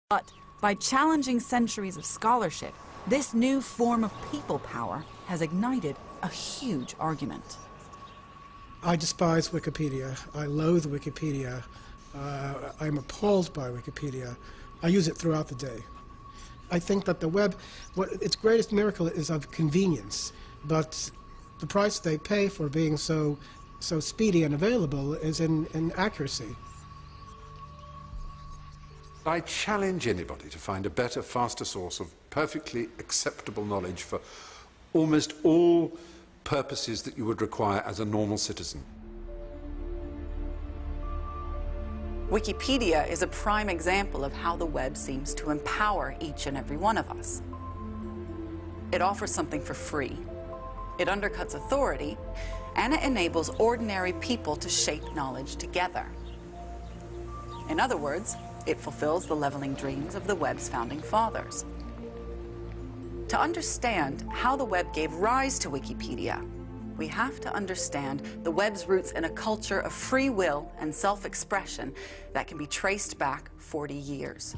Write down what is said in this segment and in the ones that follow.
But by challenging centuries of scholarship, this new form of people power has ignited a huge argument. I despise Wikipedia. I loathe Wikipedia. I'm appalled by Wikipedia. I use it throughout the day. I think that the web, its greatest miracle is of convenience, but the price they pay for being so speedy and available is in accuracy. I challenge anybody to find a better, faster source of perfectly acceptable knowledge for almost all purposes that you would require as a normal citizen. Wikipedia is a prime example of how the web seems to empower each and every one of us. It offers something for free, it undercuts authority, and it enables ordinary people to shape knowledge together. In other words, it fulfills the leveling dreams of the web's founding fathers. To understand how the web gave rise to Wikipedia, we have to understand the web's roots in a culture of free will and self-expression that can be traced back 40 years.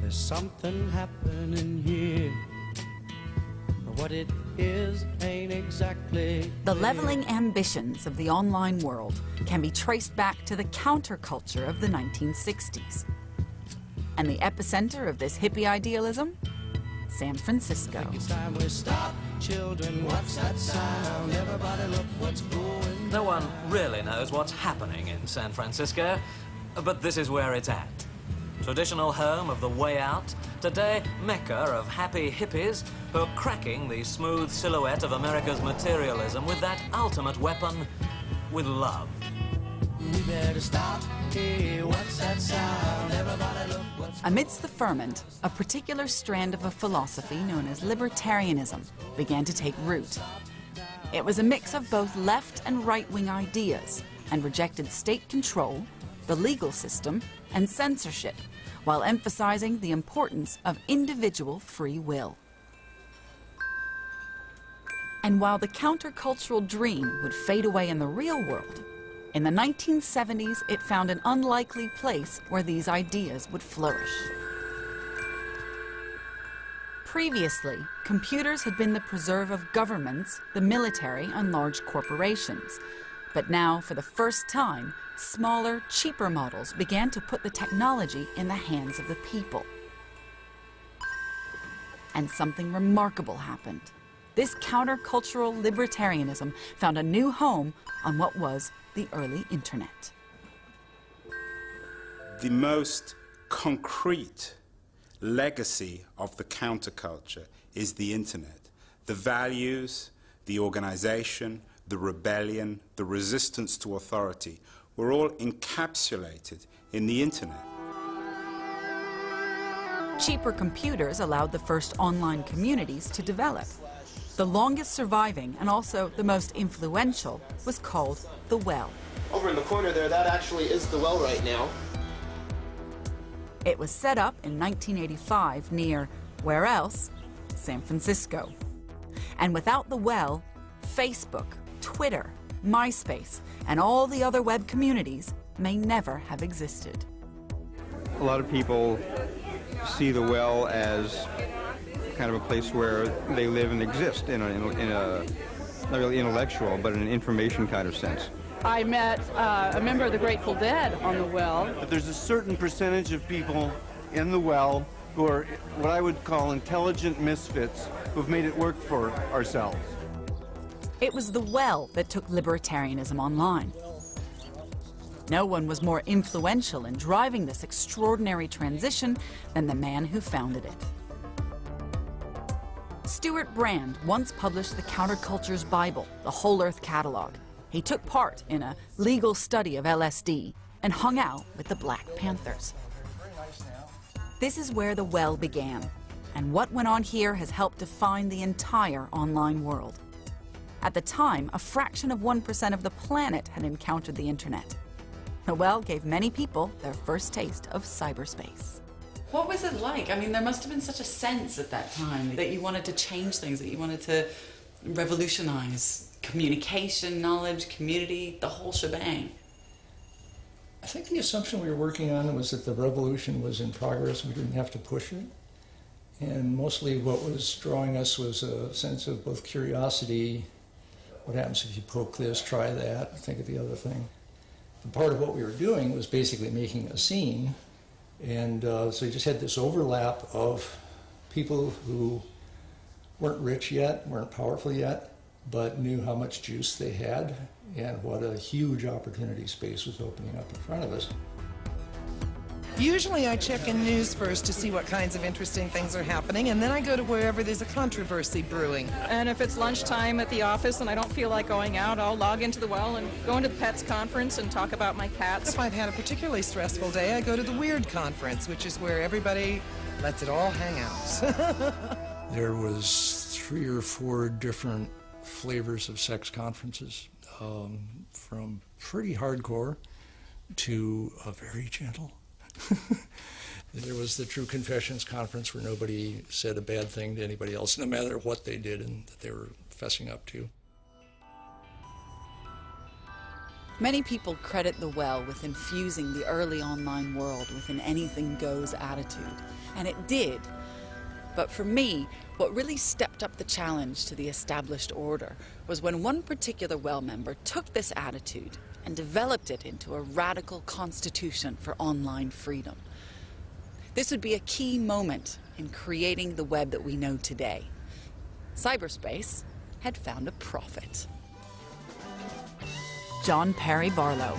There's something happening here. What it is ain't exactly The leveling ambitions of the online world can be traced back to the counterculture of the 1960s. And the epicenter of this hippie idealism? San Francisco. It's time we stop, children, what's that sound? Everybody look what's going. No one really knows what's happening in San Francisco, but this is where it's at. Traditional home of the way out, today Mecca of happy hippies who are cracking the smooth silhouette of America's materialism with that ultimate weapon, with love. We better stop, hey, what's that sound? Everybody look what's Amidst the ferment, a particular strand of a philosophy known as libertarianism began to take root. It was a mix of both left and right-wing ideas and rejected state control, the legal system, and censorship, while emphasizing the importance of individual free will. And while the countercultural dream would fade away in the real world, in the 1970s it found an unlikely place where these ideas would flourish. Previously, computers had been the preserve of governments, the military, and large corporations. But now, for the first time, smaller, cheaper models began to put the technology in the hands of the people. And something remarkable happened. This countercultural libertarianism found a new home on what was the early internet. The most concrete legacy of the counterculture is the internet. The values, the organization, the rebellion, the resistance to authority were all encapsulated in the internet. Cheaper computers allowed the first online communities to develop. The longest surviving and also the most influential was called The Well. Over in the corner there, that actually is The Well right now. It was set up in 1985 near, where else? San Francisco. And without The Well, Facebook, Twitter, MySpace, and all the other web communities may never have existed. A lot of people see The Well as kind of a place where they live and exist in a not really intellectual, but in an information kind of sense. I met a member of the Grateful Dead on The Well. But there's a certain percentage of people in The Well who are what I would call intelligent misfits who've made it work for ourselves. It was The Well that took libertarianism online. No one was more influential in driving this extraordinary transition than the man who founded it. Stuart Brand once published the Counterculture's Bible, the Whole Earth Catalog. He took part in a legal study of LSD and hung out with the Black Panthers. This is where The Well began, and what went on here has helped define the entire online world. At the time, a fraction of 1% of the planet had encountered the internet. The Well gave many people their first taste of cyberspace. What was it like? I mean, there must have been such a sense at that time that you wanted to change things, that you wanted to revolutionize communication, knowledge, community, the whole shebang. think the assumption we were working on was that the revolution was in progress. We didn't have to push it. And mostly what was drawing us was a sense of both curiosity. What happens if you poke this, try that, think of the other thing. And part of what we were doing was basically making a scene. And so you just had this overlap of people who weren't rich yet, weren't powerful yet, but knew how much juice they had and what a huge opportunity space was opening up in front of us. Usually I check in news first to see what kinds of interesting things are happening, and then I go to wherever there's a controversy brewing. And if it's lunchtime at the office and I don't feel like going out, I'll log into the Well and go into the Pets Conference and talk about my cats. If I've had a particularly stressful day, I go to the Weird Conference, which is where everybody lets it all hang out. There was 3 or 4 different flavors of sex conferences, from pretty hardcore to very gentle. There was the True Confessions Conference where nobody said a bad thing to anybody else, no matter what they did and that they were fessing up to. Many people credit the Well with infusing the early online world with an anything-goes attitude, and it did. But for me, what really stepped up the challenge to the established order was when one particular Well member took this attitude and developed it into a radical constitution for online freedom. This would be a key moment in creating the web that we know today. Cyberspace had found a prophet. John Perry Barlow,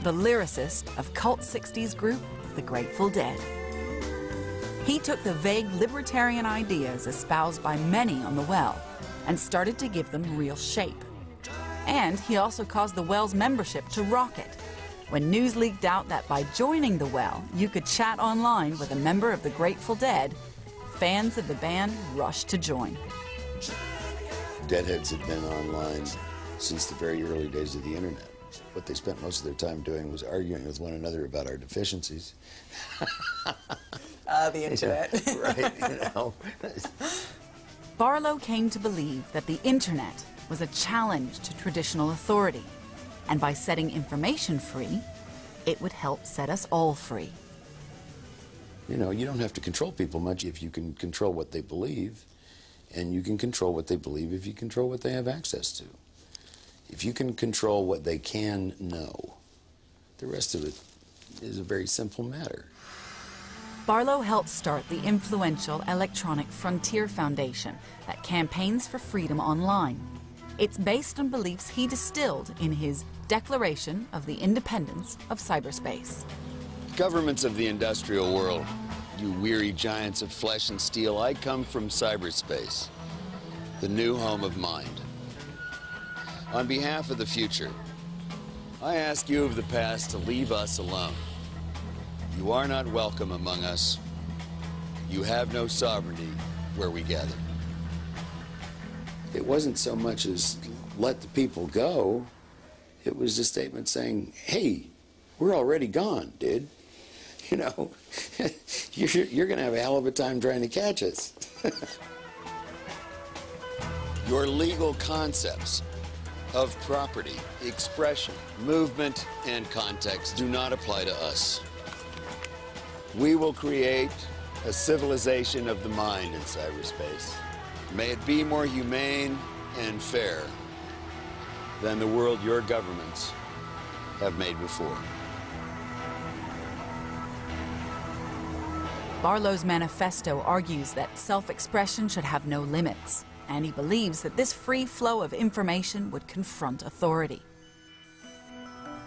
the lyricist of cult 60s group The Grateful Dead. He took the vague libertarian ideas espoused by many on the Well and started to give them real shape. And he also caused the Well's membership to rocket when news leaked out that by joining the Well, you could chat online with a member of the Grateful Dead. Fans of the band rushed to join. Deadheads had been online since the very early days of the internet. What they spent most of their time doing was arguing with one another about our deficiencies. The internet. Right, you know. Barlow came to believe that the internet was a challenge to traditional authority, and by setting information free, it would help set us all free. You know, you don't have to control people much if you can control what they believe, and you can control what they believe if you control what they have access to. If you can control what they can know, the rest of it is a very simple matter. Barlow helped start the influential Electronic Frontier Foundation that campaigns for freedom online. It's based on beliefs he distilled in his Declaration of the Independence of Cyberspace. Governments of the industrial world, you weary giants of flesh and steel, I come from cyberspace, the new home of mind. On behalf of the future, I ask you of the past to leave us alone. You are not welcome among us. You have no sovereignty where we gather. It wasn't so much as let the people go. It was a statement saying, hey, we're already gone, dude. You know, you're going to have a hell of a time trying to catch us. Your legal concepts of property, expression, movement, and context do not apply to us. We will create a civilization of the mind in cyberspace. May it be more humane and fair than the world your governments have made before. Barlow's manifesto argues that self-expression should have no limits, and he believes that this free flow of information would confront authority.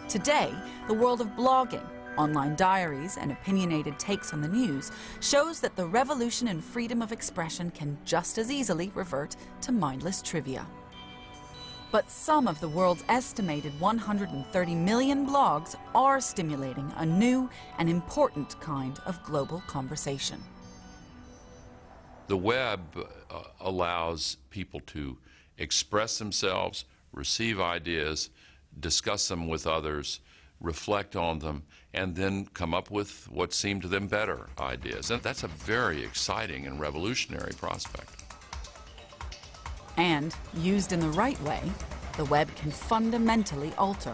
Today, the world of blogging, online diaries, and opinionated takes on the news shows that the revolution in freedom of expression can just as easily revert to mindless trivia. But some of the world's estimated 130 million blogs are stimulating a new and important kind of global conversation. The web allows people to express themselves, receive ideas, discuss them with others, reflect on them, and then come up with what seem to them better ideas. And that's a very exciting and revolutionary prospect. And, used in the right way, the web can fundamentally alter